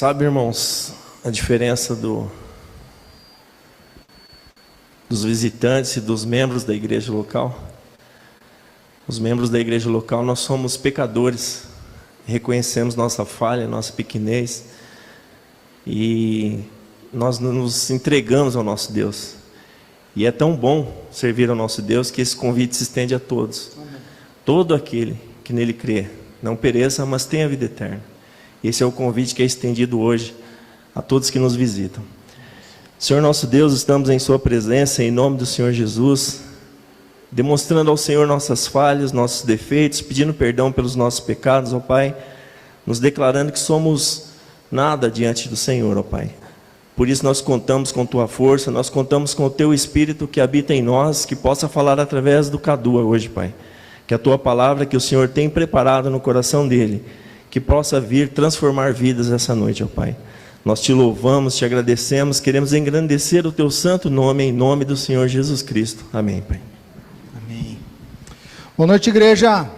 Sabe, irmãos, a diferença dos visitantes e dos membros da igreja local? Os membros da igreja local, nós somos pecadores, reconhecemos nossa falha, nossa pequenez, e nós nos entregamos ao nosso Deus. E é tão bom servir ao nosso Deus que esse convite se estende a todos. Amém. Todo aquele que nele crê, não pereça, mas tenha vida eterna. Esse é o convite que é estendido hoje a todos que nos visitam. Senhor nosso Deus, estamos em sua presença, em nome do Senhor Jesus, demonstrando ao Senhor nossas falhas, nossos defeitos, pedindo perdão pelos nossos pecados, ó Pai, nos declarando que somos nada diante do Senhor, ó Pai. Por isso nós contamos com Tua força, nós contamos com o Teu Espírito que habita em nós, que possa falar através do Cadua hoje, Pai. Que a Tua palavra que o Senhor tem preparado no coração dele, que possa vir transformar vidas essa noite, ó Pai. Nós Te louvamos, Te agradecemos, queremos engrandecer o Teu santo nome, em nome do Senhor Jesus Cristo. Amém, Pai. Amém. Boa noite, igreja.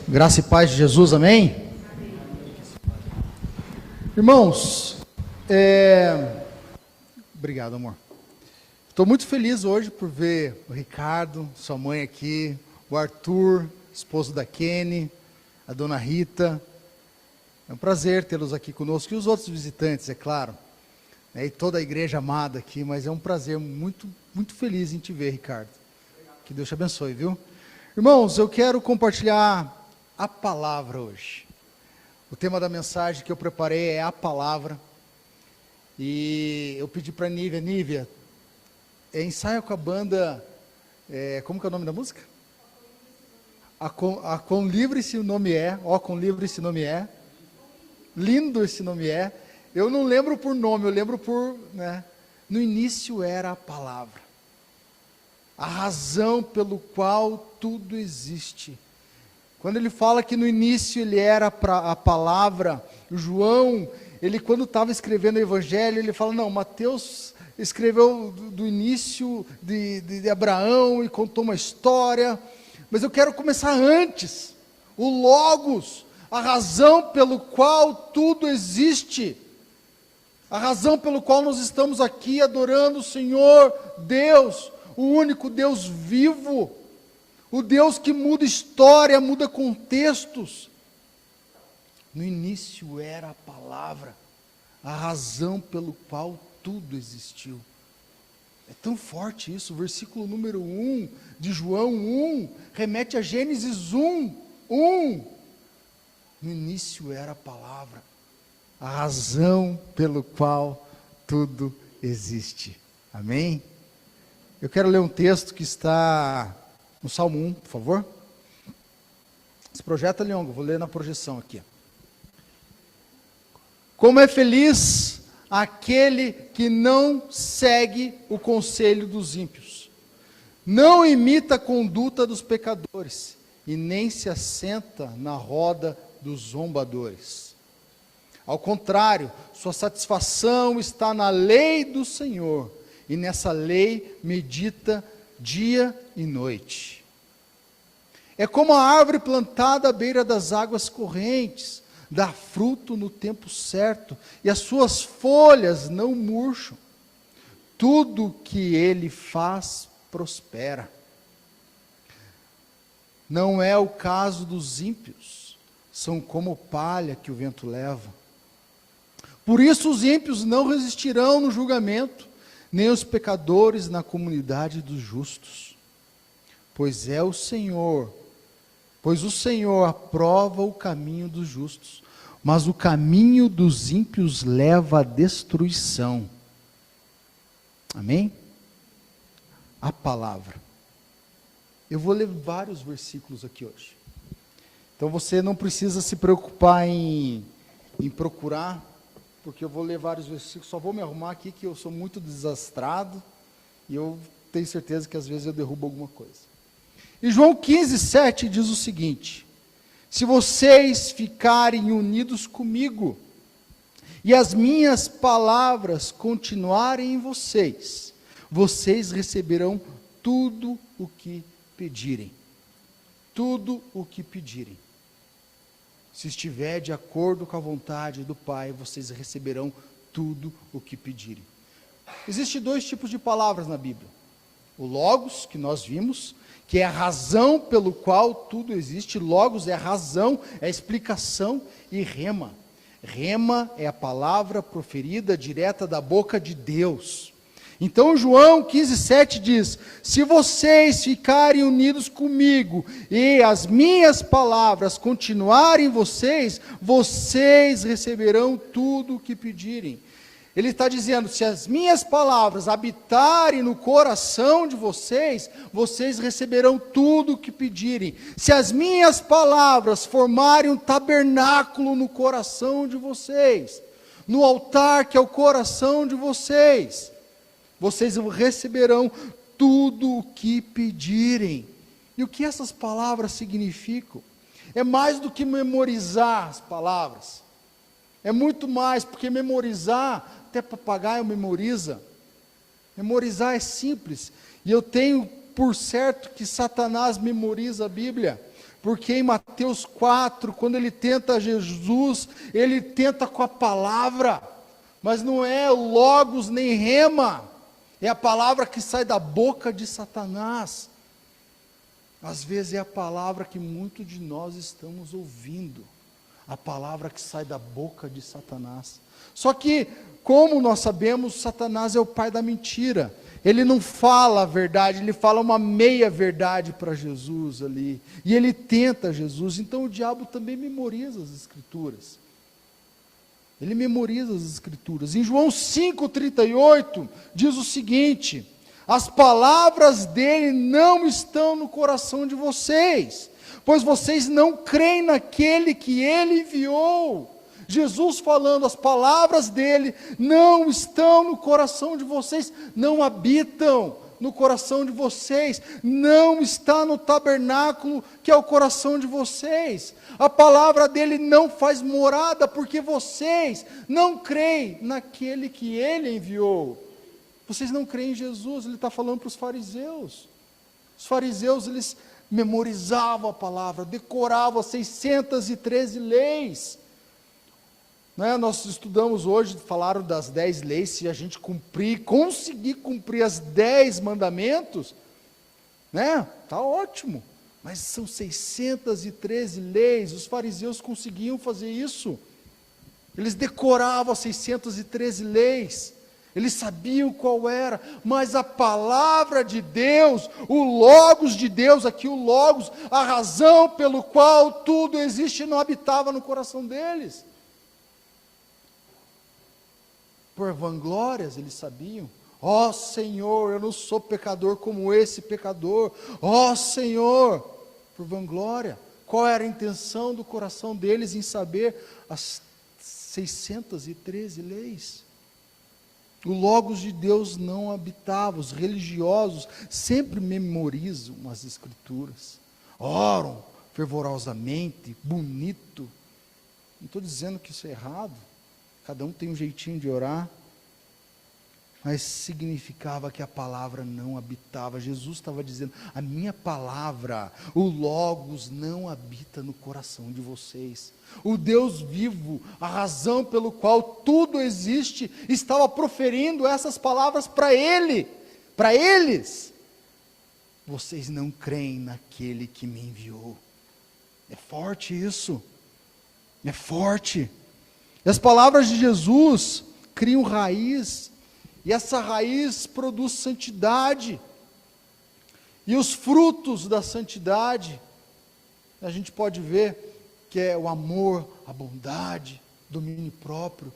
Graça e paz de Jesus, amém? Irmãos, obrigado, amor. Estou muito feliz hoje por ver o Ricardo, sua mãe aqui, o Arthur, esposo da Kenny, a dona Rita. É um prazer tê-los aqui conosco, e os outros visitantes, é claro, e toda a igreja amada aqui, mas é um prazer muito, muito feliz em te ver, Ricardo. Que Deus te abençoe, viu? Irmãos, eu quero compartilhar a palavra hoje. O tema da mensagem que eu preparei é a palavra, e eu pedi para a Nívia, ensaia com a banda, como que é o nome da música? A Quão Livre Esse Nome É, ó, Quão Livre Esse Nome É, lindo esse nome é, eu não lembro por nome, eu lembro por, no início era a palavra, a razão pelo qual tudo existe. Quando ele fala que no início ele era a palavra, João, ele quando estava escrevendo o evangelho, ele fala, não, Mateus escreveu do início de Abraão e contou uma história, mas eu quero começar antes, o Logos, a razão pelo qual tudo existe, a razão pelo qual nós estamos aqui adorando o Senhor, Deus, o único Deus vivo, o Deus que muda história, muda contextos. No início era a palavra, a razão pelo qual tudo existiu. É tão forte isso, o versículo número 1 de João 1, remete a Gênesis 1. No início era a palavra, a razão pelo qual tudo existe. Amém? Eu quero ler um texto que está no Salmo 1, por favor. Se projeta, Leongo, vou ler na projeção aqui. Como é feliz aquele que não segue o conselho dos ímpios, não imita a conduta dos pecadores, e nem se assenta na roda dos zombadores. Ao contrário, sua satisfação está na lei do Senhor, e nessa lei medita dia e noite. É como a árvore plantada à beira das águas correntes, dá fruto no tempo certo, e as suas folhas não murcham. Tudo que ele faz prospera. Não é o caso dos ímpios, são como palha que o vento leva. Por isso os ímpios não resistirão no julgamento, nem os pecadores na comunidade dos justos. Pois o Senhor aprova o caminho dos justos, mas o caminho dos ímpios leva à destruição. Amém? A palavra. Eu vou ler vários versículos aqui hoje. Então você não precisa se preocupar em procurar, porque eu vou ler vários versículos, só vou me arrumar aqui que eu sou muito desastrado, e eu tenho certeza que às vezes eu derrubo alguma coisa. E João 15:7 diz o seguinte: se vocês ficarem unidos comigo, e as minhas palavras continuarem em vocês, vocês receberão tudo o que pedirem. Tudo o que pedirem. Se estiver de acordo com a vontade do Pai, vocês receberão tudo o que pedirem. Existem dois tipos de palavras na Bíblia. O Logos, que nós vimos, que é a razão pelo qual tudo existe. Logos é a razão, é a explicação. E Rema. Rema é a palavra proferida direta da boca de Deus. Então João 15,7 diz: se vocês ficarem unidos comigo e as minhas palavras continuarem em vocês, vocês receberão tudo o que pedirem. Ele está dizendo: se as minhas palavras habitarem no coração de vocês, vocês receberão tudo o que pedirem. Se as minhas palavras formarem um tabernáculo no coração de vocês, no altar que é o coração de vocês, vocês receberão tudo o que pedirem. E o que essas palavras significam? É mais do que memorizar as palavras. É muito mais, porque memorizar, até papagaio memoriza. Memorizar é simples. E eu tenho por certo que Satanás memoriza a Bíblia. Porque em Mateus 4, quando ele tenta Jesus, ele tenta com a palavra. Mas não é logos nem rema. É a palavra que sai da boca de Satanás. Às vezes é a palavra que muitos de nós estamos ouvindo. A palavra que sai da boca de Satanás. Só que, como nós sabemos, Satanás é o pai da mentira. Ele não fala a verdade, ele fala uma meia verdade para Jesus ali. E ele tenta Jesus. Então o diabo também memoriza as Escrituras. Ele memoriza as Escrituras. Em João 5,38, diz o seguinte: as palavras dele não estão no coração de vocês, pois vocês não creem naquele que ele enviou. Jesus falando, as palavras dele não estão no coração de vocês, não habitam no coração de vocês, não está no tabernáculo que é o coração de vocês. A palavra dele não faz morada, porque vocês não creem naquele que ele enviou. Vocês não creem em Jesus. Ele está falando para os fariseus. Os fariseus, eles memorizavam a palavra, decoravam 613 leis. Nós estudamos hoje, falaram das 10 leis. Se a gente conseguir cumprir as 10 mandamentos, está ótimo. Mas são 613 leis. Os fariseus conseguiam fazer isso. Eles decoravam as 613 leis. Eles sabiam qual era. Mas a palavra de Deus, o Logos de Deus, aqui o Logos, a razão pelo qual tudo existe, não habitava no coração deles. Por vanglórias, eles sabiam. Ó Senhor, eu não sou pecador como esse pecador. Ó Senhor, por vanglória. Qual era a intenção do coração deles em saber as 613 leis? O Logos de Deus não habitava. Os religiosos sempre memorizam as Escrituras. Oram fervorosamente, bonito. Não estou dizendo que isso é errado. Cada um tem um jeitinho de orar, mas significava que a palavra não habitava. Jesus estava dizendo: a minha palavra, o Logos, não habita no coração de vocês. O Deus vivo, a razão pelo qual tudo existe, estava proferindo essas palavras para ele, para eles. Vocês não creem naquele que me enviou. É forte isso, é forte. E as palavras de Jesus criam raiz, e essa raiz produz santidade, e os frutos da santidade, a gente pode ver que é o amor, a bondade, domínio próprio,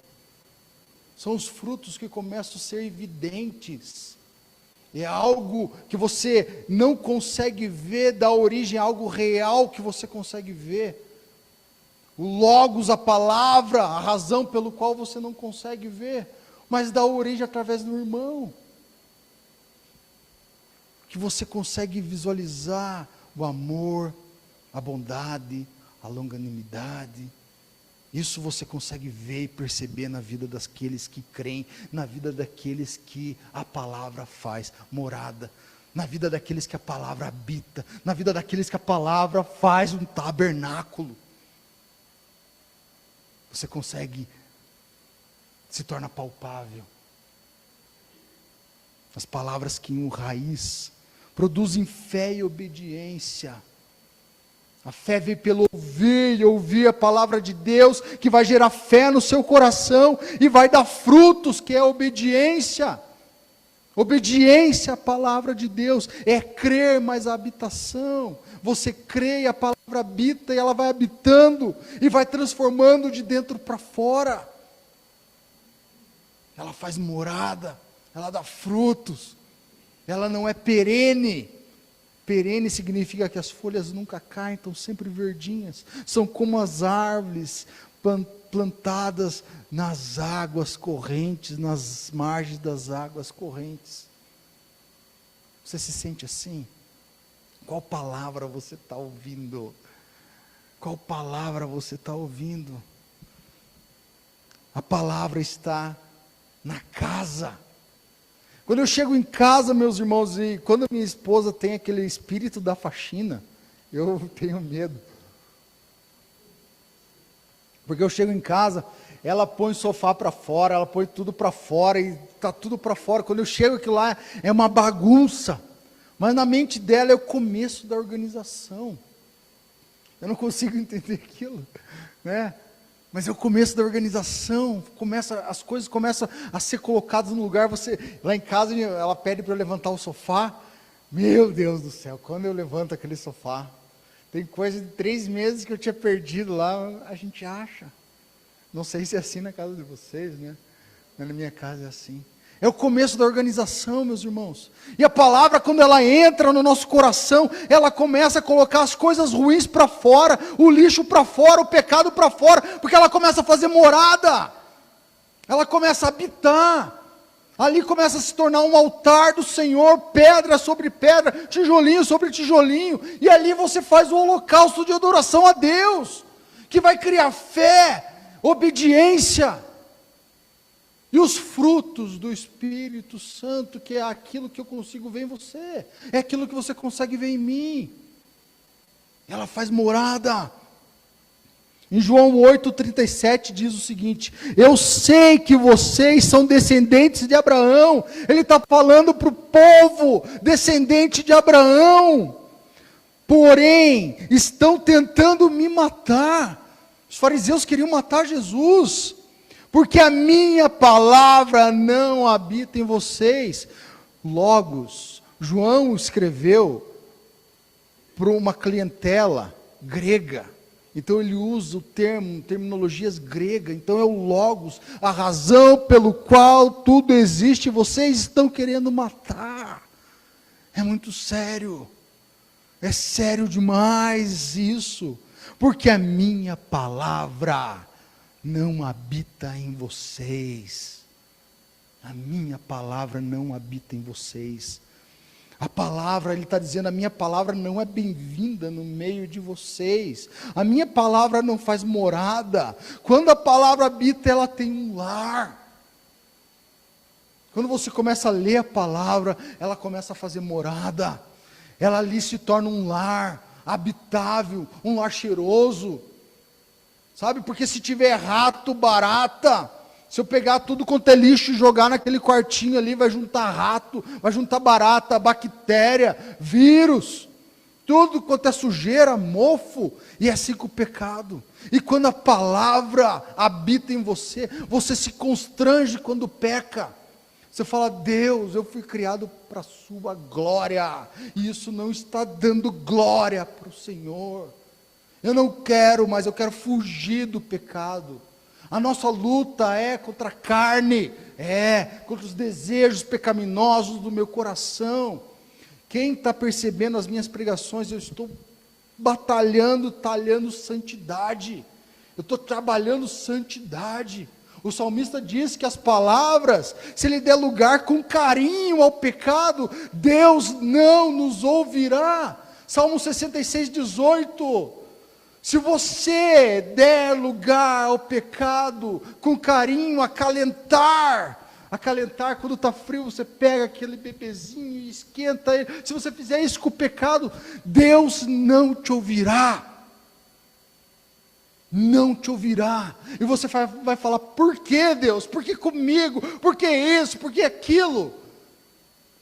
são os frutos que começam a ser evidentes, é algo que você não consegue ver, dá origem a algo real que você consegue ver. O Logos, a palavra, a razão pelo qual você não consegue ver, mas dá origem através do irmão. Que você consegue visualizar o amor, a bondade, a longanimidade. Isso você consegue ver e perceber na vida daqueles que creem, na vida daqueles que a palavra faz morada, na vida daqueles que a palavra habita, na vida daqueles que a palavra faz um tabernáculo. você consegue, se torna palpável. As palavras que em raiz produzem fé e obediência. A fé vem pelo ouvir, e ouvir a palavra de Deus, que vai gerar fé no seu coração, e vai dar frutos, que é a obediência. Obediência à palavra de Deus, é crer, mas a habitação. Você crê e a palavra habita, e ela vai habitando, e vai transformando de dentro para fora. Ela faz morada, ela dá frutos, ela não é perene. Perene significa que as folhas nunca caem, estão sempre verdinhas. São como as árvores plantadas nas águas correntes, nas margens das águas correntes. Você se sente assim? Qual palavra você está ouvindo? Qual palavra você está ouvindo? A palavra está na casa. Quando eu chego em casa, meus irmãos, e quando minha esposa tem aquele espírito da faxina, eu tenho medo. Porque eu chego em casa, ela põe o sofá para fora, ela põe tudo para fora, e está tudo para fora. Quando eu chego, aquilo lá é uma bagunça. Mas na mente dela é o começo da organização. Eu não consigo entender aquilo, né? Mas é o começo da organização, as coisas começam a ser colocadas no lugar. Lá em casa, ela pede para eu levantar o sofá. Meu Deus do céu, quando eu levanto aquele sofá, tem coisa de 3 meses que eu tinha perdido lá, a gente acha. Não sei se é assim na casa de vocês, né? Mas na minha casa é assim. É o começo da organização, meus irmãos. E a palavra, quando ela entra no nosso coração, ela começa a colocar as coisas ruins para fora, o lixo para fora, o pecado para fora, porque ela começa a fazer morada. Ela começa a habitar. Ali começa a se tornar um altar do Senhor, pedra sobre pedra, tijolinho sobre tijolinho. E ali você faz o holocausto de adoração a Deus, que vai criar fé, obediência. E os frutos do Espírito Santo, que é aquilo que eu consigo ver em você, é aquilo que você consegue ver em mim. Ela faz morada. Em João 8,37 diz o seguinte: eu sei que vocês são descendentes de Abraão. Ele está falando para o povo descendente de Abraão. Porém, estão tentando me matar. Os fariseus queriam matar Jesus. Porque a minha palavra não habita em vocês. Logos, João escreveu para uma clientela grega. Então ele usa terminologias gregas. Então é o Logos, a razão pelo qual tudo existe. Vocês estão querendo matar. É muito sério. É sério demais isso. Porque a minha palavra não habita em vocês. A minha palavra não habita em vocês. A palavra, ele está dizendo, a minha palavra não é bem-vinda no meio de vocês. A minha palavra não faz morada. Quando a palavra habita, ela tem um lar. Quando você começa a ler a palavra, ela começa a fazer morada. Ela ali se torna um lar habitável, um lar cheiroso. Sabe, porque se tiver rato, barata, se eu pegar tudo quanto é lixo e jogar naquele quartinho ali, vai juntar rato, vai juntar barata, bactéria, vírus, tudo quanto é sujeira, mofo, e é assim com o pecado. E quando a palavra habita em você, você se constrange quando peca. Você fala: Deus, eu fui criado para a sua glória, e isso não está dando glória para o Senhor. Eu não quero, mas eu quero fugir do pecado. A nossa luta é contra a carne, contra os desejos pecaminosos do meu coração. Quem está percebendo as minhas pregações, eu estou batalhando, talhando santidade. Eu estou trabalhando santidade. O salmista diz que as palavras, se ele der lugar com carinho ao pecado, Deus não nos ouvirá. Salmo 66, 18. Se você der lugar ao pecado com carinho, acalentar quando está frio, você pega aquele bebezinho e esquenta ele. Se você fizer isso com o pecado, Deus não te ouvirá. não te ouvirá. E você vai falar: por que, Deus? Por que comigo? Por que isso? Por que aquilo?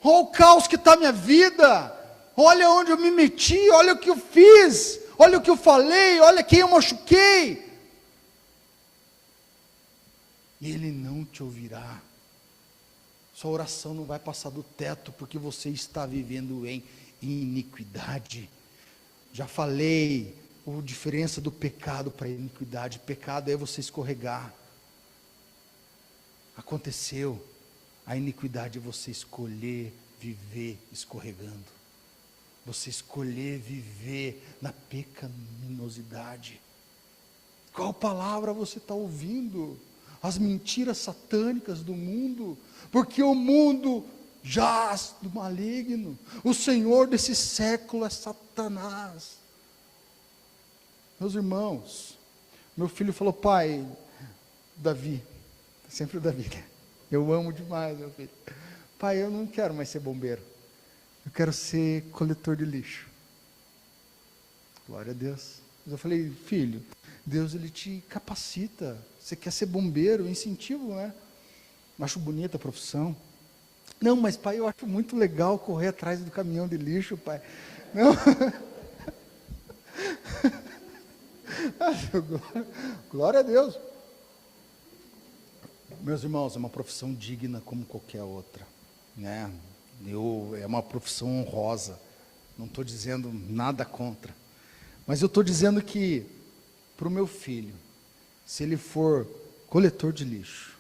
Olha o caos que está a minha vida. Olha onde eu me meti, olha o que eu fiz, olha o que eu falei, olha quem eu machuquei. E Ele não te ouvirá. Sua oração não vai passar do teto, porque você está vivendo em iniquidade. Já falei a diferença do pecado para a iniquidade. Pecado é você escorregar. Aconteceu. A iniquidade é você escolher viver escorregando. Você escolher viver na pecaminosidade. Qual palavra você está ouvindo? As mentiras satânicas do mundo, porque o mundo jaz do maligno. O Senhor desse século é Satanás. Meus irmãos, meu filho falou: pai, Davi, sempre o Davi, né? Eu amo demais meu filho. Pai, eu não quero mais ser bombeiro, eu quero ser coletor de lixo. Glória a Deus. Mas eu falei: filho, Deus ele te capacita. Você quer ser bombeiro, incentivo, né? Acho bonita a profissão. Não, mas pai, eu acho muito legal correr atrás do caminhão de lixo, pai. Não. Glória a Deus. Meus irmãos, é uma profissão digna como qualquer outra, né? É uma profissão honrosa. Não estou dizendo nada contra, mas eu estou dizendo que para o meu filho, se ele for coletor de lixo,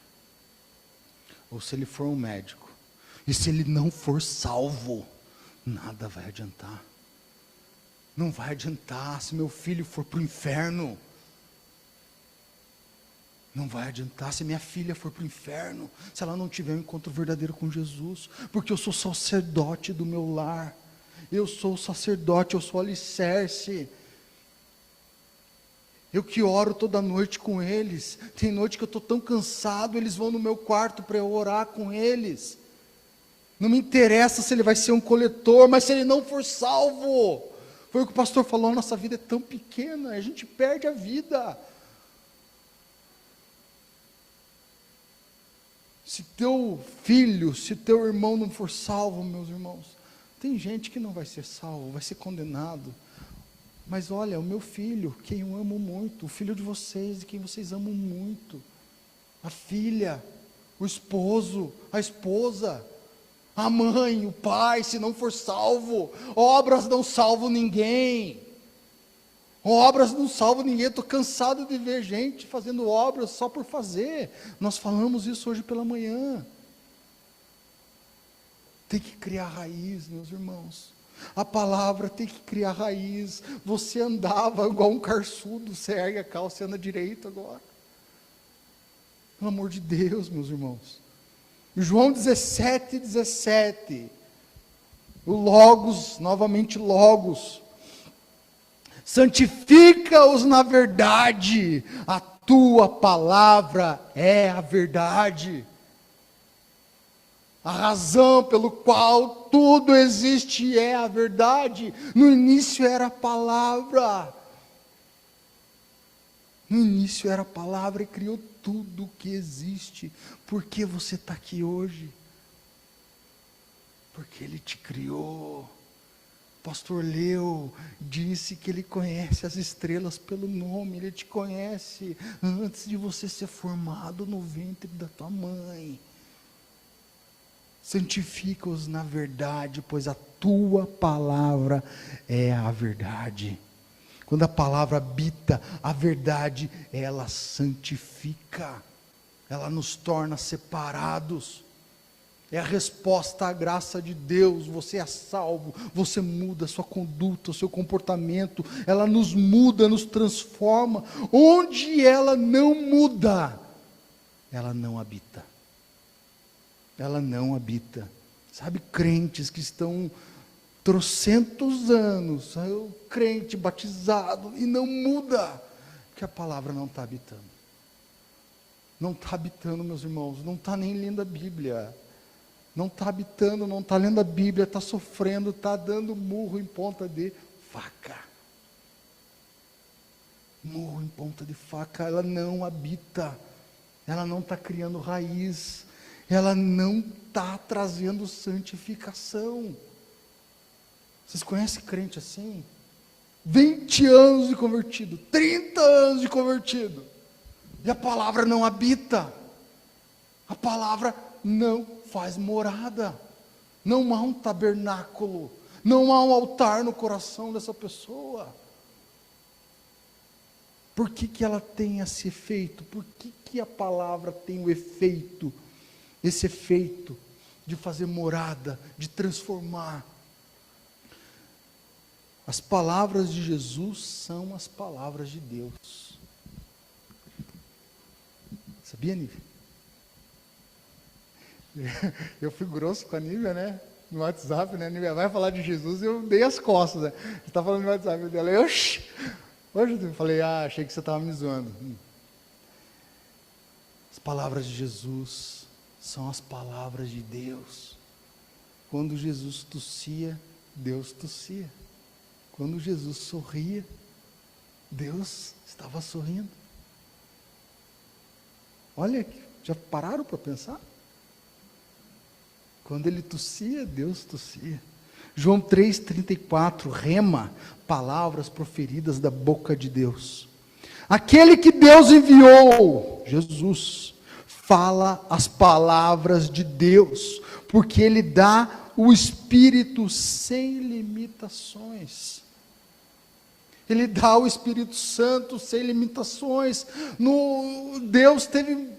ou se ele for um médico, e se ele não for salvo, nada vai adiantar. Não vai adiantar. Se meu filho for para o inferno, não vai adiantar. Se minha filha for para o inferno, se ela não tiver um encontro verdadeiro com Jesus, porque eu sou sacerdote do meu lar, eu sou sacerdote, eu sou alicerce. Eu que oro toda noite com eles. Tem noite que eu estou tão cansado, eles vão no meu quarto para eu orar com eles. Não me interessa se ele vai ser um coletor, mas se ele não for salvo, foi o que o pastor falou, a nossa vida é tão pequena, a gente perde a vida. Se teu filho, se teu irmão não for salvo, meus irmãos, tem gente que não vai ser salvo, vai ser condenado. Mas olha, o meu filho, quem eu amo muito, o filho de vocês, de quem vocês amam muito, a filha, o esposo, a esposa, a mãe, o pai, se não for salvo, obras não salvam ninguém. Obras não salvam ninguém. Estou cansado de ver gente fazendo obras só por fazer. Nós falamos isso hoje pela manhã. Tem que criar raiz, meus irmãos. A palavra tem que criar raiz. Você andava igual um carçudo, você ergue a calça e anda direito agora. Pelo amor de Deus, meus irmãos. João 17:17. O Logos, novamente Logos. Santifica-os na verdade, a tua palavra é a verdade. A razão pelo qual tudo existe é a verdade. No início era a palavra. No início era a palavra e criou tudo que existe. Por que você está aqui hoje? Porque Ele te criou. O pastor Leo disse que Ele conhece as estrelas pelo nome. Ele te conhece antes de você ser formado no ventre da tua mãe. Santifica-os na verdade, pois a tua palavra é a verdade. Quando a palavra habita, a verdade, ela santifica, ela nos torna separados. É a resposta à graça de Deus. Você é salvo, você muda a sua conduta, o seu comportamento, ela nos muda, nos transforma. Onde ela não muda, ela não habita. Ela não habita. Sabe, crentes que estão trocentos anos, o crente batizado, e não muda, porque a palavra não está habitando. Não está habitando, meus irmãos, não está nem lendo a Bíblia. Não está habitando, não está lendo a Bíblia, está sofrendo, está dando murro em ponta de faca. murro em ponta de faca, ela não habita, ela não está criando raiz, ela não está trazendo santificação. Vocês conhecem crente assim? 20 anos de convertido, 30 anos de convertido, e a palavra não habita, a palavra não faz morada, não há um tabernáculo, não há um altar no coração dessa pessoa. Por que ela tem esse efeito? Por que a palavra tem o efeito, esse efeito de fazer morada, de transformar? As palavras de Jesus são as palavras de Deus. Sabia, Nívia? Eu fui grosso com a Nívia, né? No WhatsApp, né? A Nívia vai falar de Jesus e eu dei as costas, né? Você está falando no WhatsApp dela. Hoje eu falei, achei que você estava me zoando. As palavras de Jesus são as palavras de Deus. Quando Jesus tossia, Deus tossia. Quando Jesus sorria, Deus estava sorrindo. Olha, já pararam para pensar? Quando ele tossia, Deus tossia. João 3,34, rema, palavras proferidas da boca de Deus. Aquele que Deus enviou, Jesus, fala as palavras de Deus, porque Ele dá o Espírito sem limitações. Ele dá o Espírito Santo sem limitações.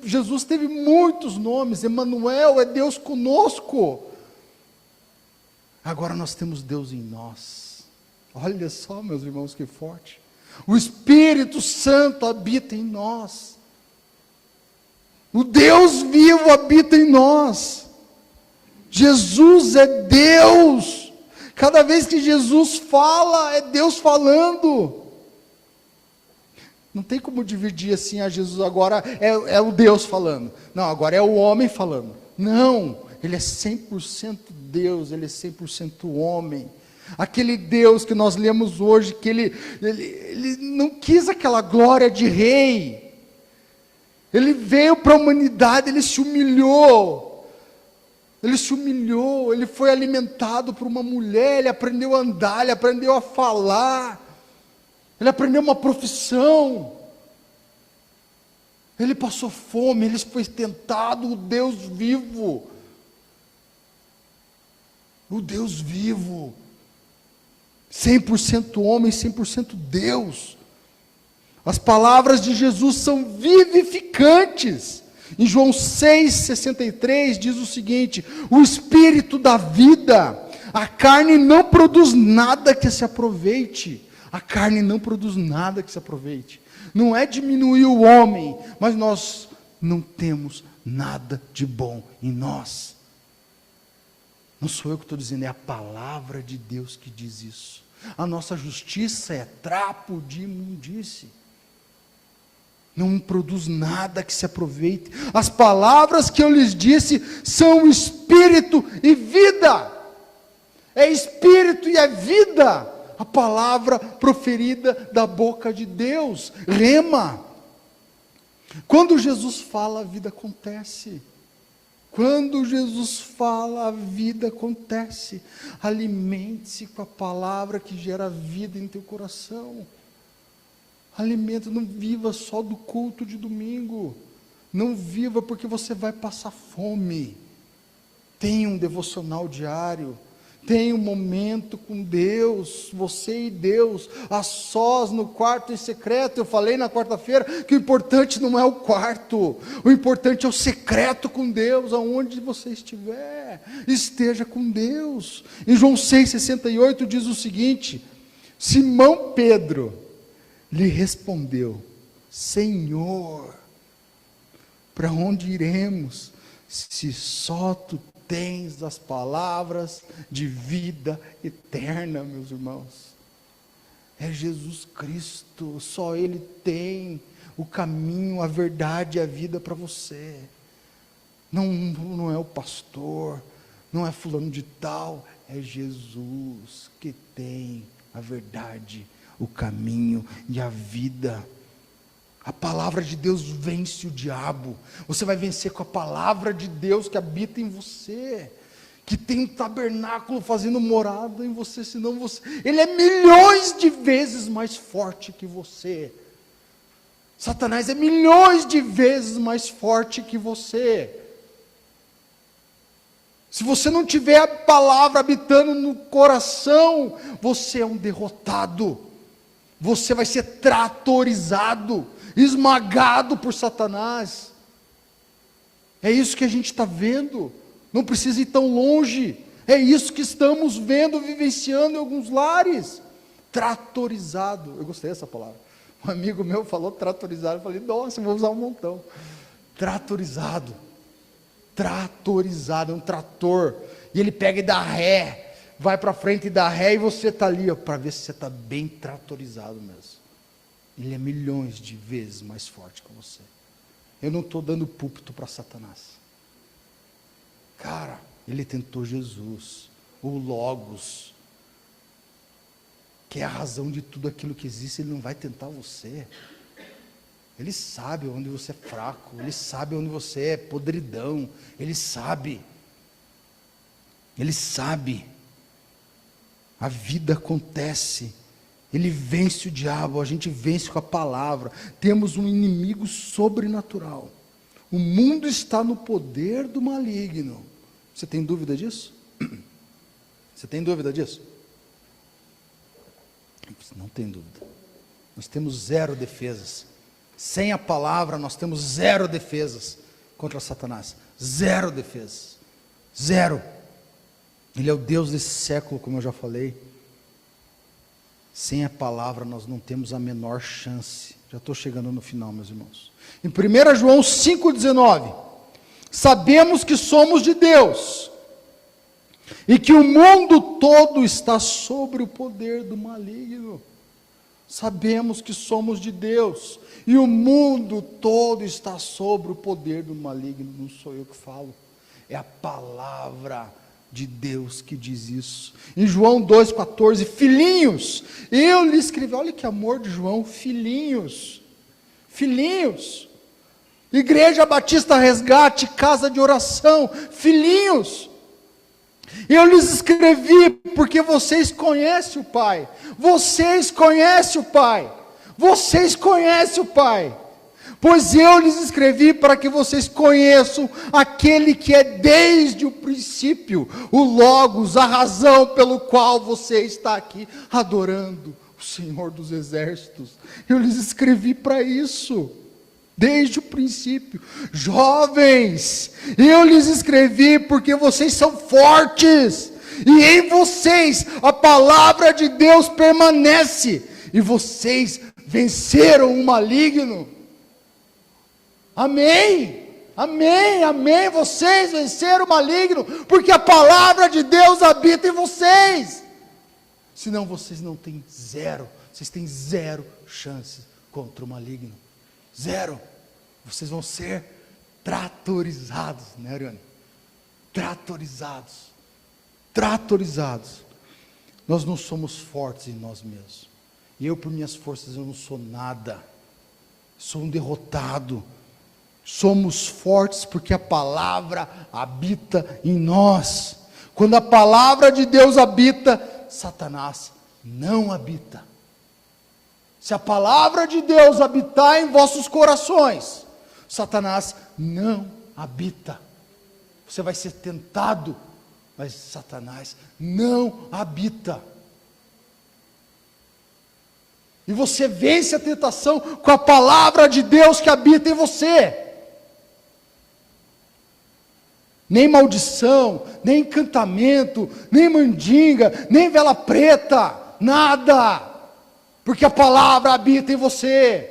Jesus teve muitos nomes. Emanuel é Deus conosco. Agora nós temos Deus em nós. Olha só, meus irmãos, que forte. O Espírito Santo habita em nós. O Deus vivo habita em nós. Jesus é Deus. Cada vez que Jesus fala, é Deus falando. Não tem como dividir assim, Jesus agora é o Deus falando. Não, agora é o homem falando. Não, Ele é 100% Deus, Ele é 100% homem. Aquele Deus que nós lemos hoje, que ele não quis aquela glória de rei. Ele veio para a humanidade, Ele se humilhou. Ele se humilhou, Ele foi alimentado por uma mulher, Ele aprendeu a andar, Ele aprendeu a falar, Ele aprendeu uma profissão, Ele passou fome, Ele foi tentado, o Deus vivo, 100% homem, 100% Deus. As palavras de Jesus são vivificantes. Em João 6,63 diz o seguinte: o Espírito da vida, a carne não produz nada que se aproveite. A carne não produz nada que se aproveite. Não é diminuir o homem, mas nós não temos nada de bom em nós. Não sou eu que estou dizendo, é a palavra de Deus que diz isso. A nossa justiça é trapo de imundície. Não produz nada que se aproveite. As palavras que eu lhes disse são espírito e vida. É espírito e é vida. A palavra proferida da boca de Deus. Rema. Quando Jesus fala, a vida acontece. Quando Jesus fala, a vida acontece. Alimente-se com a palavra que gera vida em teu coração. Alimenta, não viva só do culto de domingo. Não viva porque você vai passar fome. Tenha um devocional diário. Tenha um momento com Deus, você e Deus, a sós no quarto em secreto. Eu falei na quarta-feira que o importante não é o quarto, o importante é o secreto com Deus, aonde você estiver, esteja com Deus. Em João 6,68 diz o seguinte: Simão Pedro lhe respondeu: Senhor, para onde iremos, se só tu tens as palavras de vida eterna, meus irmãos? É Jesus Cristo, só Ele tem o caminho, a verdade e a vida para você. Não é o pastor, não é fulano de tal, é Jesus que tem a verdade, o caminho e a vida. A palavra de Deus vence o diabo. Você vai vencer com a palavra de Deus que habita em você, que tem um tabernáculo fazendo morada em você, senão você, ele é milhões de vezes mais forte que você. Satanás é milhões de vezes mais forte que você. Se você não tiver a palavra habitando no coração, você é um derrotado. Você vai ser tratorizado, esmagado por Satanás. É isso que a gente está vendo. Não precisa ir tão longe. É isso que estamos vendo, vivenciando em alguns lares. Tratorizado. Eu gostei dessa palavra. Um amigo meu falou tratorizado. Eu falei, nossa, eu vou usar um montão. Tratorizado. Tratorizado, é um trator. E ele pega e dá ré. Vai para frente e dá ré, e você está ali, para ver se você está bem tratorizado mesmo. Ele é milhões de vezes mais forte que você. Eu não estou dando púlpito para Satanás. Cara, ele tentou Jesus, o Logos, que é a razão de tudo aquilo que existe. Ele não vai tentar você. Ele sabe onde você é fraco, ele sabe onde você é podridão, ele sabe. Ele sabe. A vida acontece. Ele vence o diabo, a gente vence com a palavra. Temos um inimigo sobrenatural. O mundo está no poder do maligno. Você tem dúvida disso? Você tem dúvida disso? Não tem dúvida. Nós temos zero defesas. Sem a palavra nós temos zero defesas contra Satanás. Zero defesas. Zero. Ele é o Deus desse século, como eu já falei. Sem a palavra nós não temos a menor chance. Já estou chegando no final, meus irmãos. Em 1 João 5,19, sabemos que somos de Deus, e que o mundo todo está sobre o poder do maligno. Sabemos que somos de Deus, e o mundo todo está sobre o poder do maligno. Não sou eu que falo, é a palavra de Deus que diz isso. Em João 2,14, filhinhos, eu lhe escrevi. Olha que amor de João, filhinhos, filhinhos, Igreja Batista Resgate, casa de oração, filhinhos, eu lhes escrevi porque vocês conhecem o Pai. Vocês conhecem o Pai. Vocês conhecem o Pai. Pois eu lhes escrevi para que vocês conheçam aquele que é desde o princípio, o Logos, a razão pelo qual você está aqui adorando o Senhor dos Exércitos. Eu lhes escrevi para isso. Desde o princípio. Jovens, eu lhes escrevi porque vocês são fortes, e em vocês a palavra de Deus permanece, e vocês venceram o maligno. Amém, amém, amém. Vocês venceram o maligno, porque a palavra de Deus habita em vocês. Senão vocês não têm zero, vocês têm zero chances contra o maligno. Zero. Vocês vão ser tratorizados, né, Ariane? Tratorizados. Tratorizados. Nós não somos fortes em nós mesmos. E eu, por minhas forças, eu não sou nada. Sou um derrotado. Somos fortes porque a palavra habita em nós. Quando a palavra de Deus habita, Satanás não habita. Se a palavra de Deus habitar em vossos corações, Satanás não habita. Você vai ser tentado, mas Satanás não habita. E você vence a tentação com a palavra de Deus que habita em você. Nem maldição, nem encantamento, nem mandinga, nem vela preta, nada. Porque a palavra habita em você.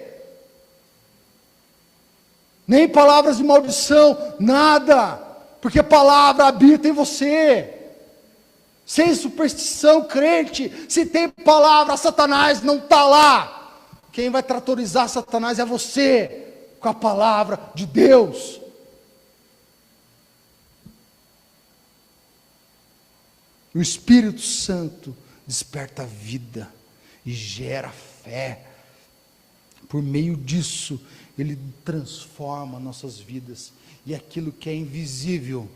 Nem palavras de maldição, nada. Porque a palavra habita em você. Sem superstição, crente, se tem palavra, Satanás não está lá. Quem vai tratorizar Satanás é você, com a palavra de Deus. O Espírito Santo desperta a vida. e gera fé. Por meio disso, Ele transforma nossas vidas, e aquilo que é invisível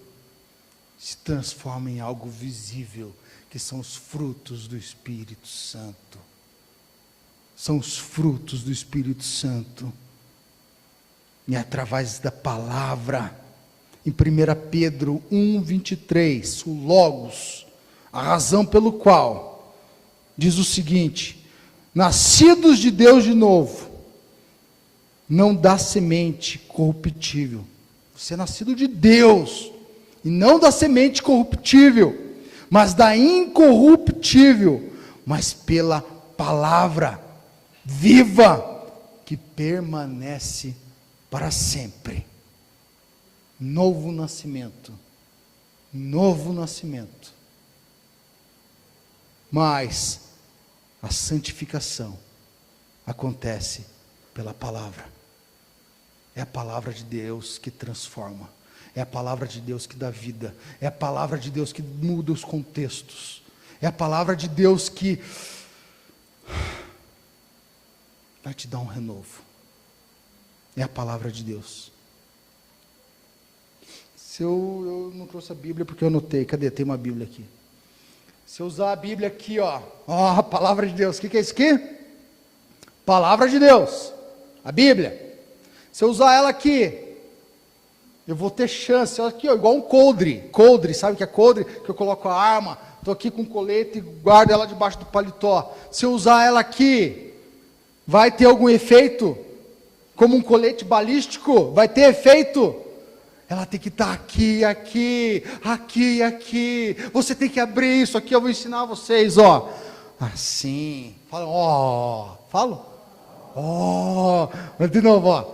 se transforma em algo visível, que são os frutos do Espírito Santo. São os frutos do Espírito Santo. E através da palavra, em 1 Pedro 1:23, o Logos, a razão pelo qual, diz o seguinte: nascidos de Deus de novo, não da semente corruptível. Você é nascido de Deus, e não da semente corruptível, mas da incorruptível, mas pela palavra viva, que permanece para sempre. Novo nascimento. Novo nascimento. Mas a santificação acontece pela palavra. É a palavra de Deus que transforma. É a palavra de Deus que dá vida. É a palavra de Deus que muda os contextos. É a palavra de Deus que vai te dar um renovo. É a palavra de Deus. Se eu não trouxe a Bíblia porque eu anotei. Cadê? Tem uma Bíblia aqui. Se eu usar a Bíblia aqui, ó, a palavra de Deus. O que é isso aqui? Palavra de Deus. A Bíblia. Se eu usar ela aqui, eu vou ter chance. Olha aqui, ó, igual um coldre. Coldre, sabe o que é coldre? Que eu coloco a arma. Estou aqui com colete e guardo ela debaixo do paletó. Se eu usar ela aqui, vai ter algum efeito? Como um colete balístico? Vai ter efeito? Ela tem que estar aqui, aqui, aqui, aqui. Você tem que abrir isso aqui. Eu vou ensinar vocês, ó. Assim. Fala, ó. Falo? Ó. De novo, ó.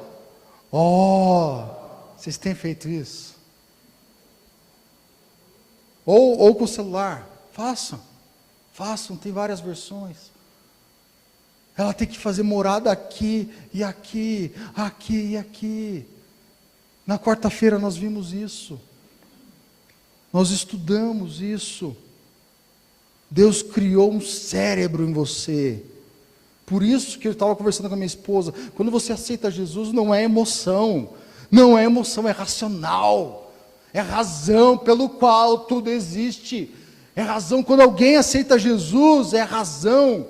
Ó. Vocês têm feito isso? Ou com o celular. Façam. Façam. Tem várias versões. Ela tem que fazer morada aqui e aqui, aqui e aqui. Na quarta-feira nós vimos isso. Nós estudamos isso. Deus criou um cérebro em você. Por isso que eu estava conversando com a minha esposa. Quando você aceita Jesus, não é emoção. Não é emoção, é racional. É razão pelo qual tudo existe. É razão. Quando alguém aceita Jesus, é razão.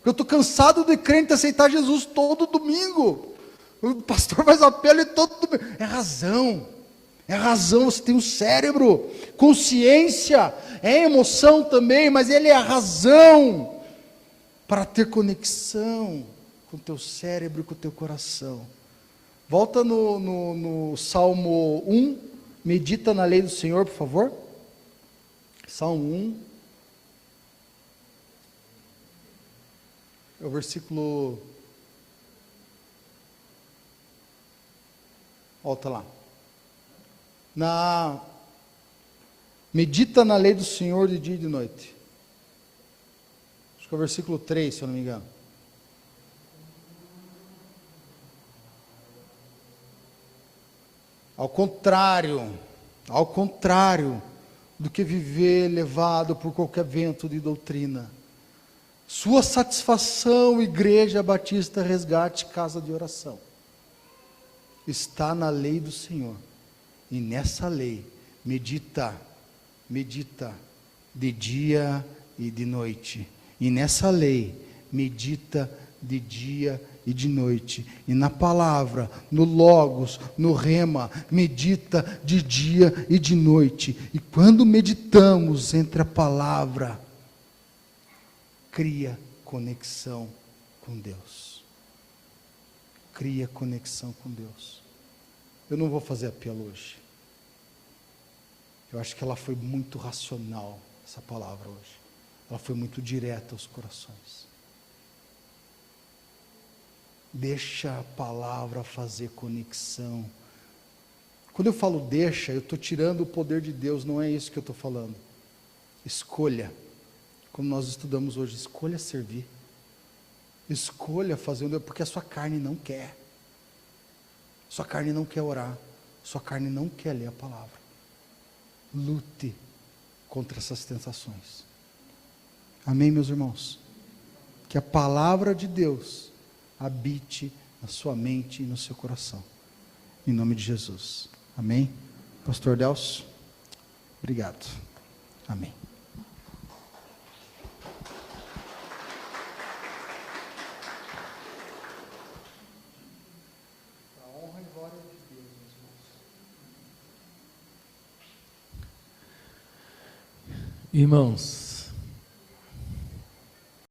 Eu estou cansado de crente aceitar Jesus todo domingo. O pastor faz apelo e todo domingo. É razão. É razão, você tem um cérebro. Consciência é emoção também, mas ele é a razão para ter conexão com o teu cérebro e com o teu coração. Volta no Salmo 1, medita na lei do Senhor, por favor. Salmo 1. É o versículo... Volta lá. Medita na lei do Senhor de dia e de noite. Acho que é o versículo 3, se eu não me engano. Ao contrário do que viver levado por qualquer vento de doutrina. Sua satisfação, Igreja Batista Resgate, casa de oração, está na lei do Senhor. E nessa lei, medita de dia e de noite. E nessa lei, medita de dia e de noite. E na palavra, no Logos, no Rema, medita de dia e de noite. E quando meditamos entre a palavra, cria conexão com Deus. Cria conexão com Deus. Eu não vou fazer apelo hoje. Eu acho que ela foi muito racional, essa palavra hoje. Ela foi muito direta aos corações. Deixa a palavra fazer conexão. Quando eu falo deixa, eu estou tirando o poder de Deus, não é isso que eu estou falando. Escolha. Como nós estudamos hoje, escolha servir. Escolha fazer, porque a sua carne não quer. Sua carne não quer orar. Sua carne não quer ler a palavra. Lute contra essas tentações. Amém, meus irmãos? que a palavra de Deus habite na sua mente e no seu coração. Em nome de Jesus. Amém? Pastor Delcio, obrigado. Amém. A honra e glória de Deus, meus irmãos. Irmãos,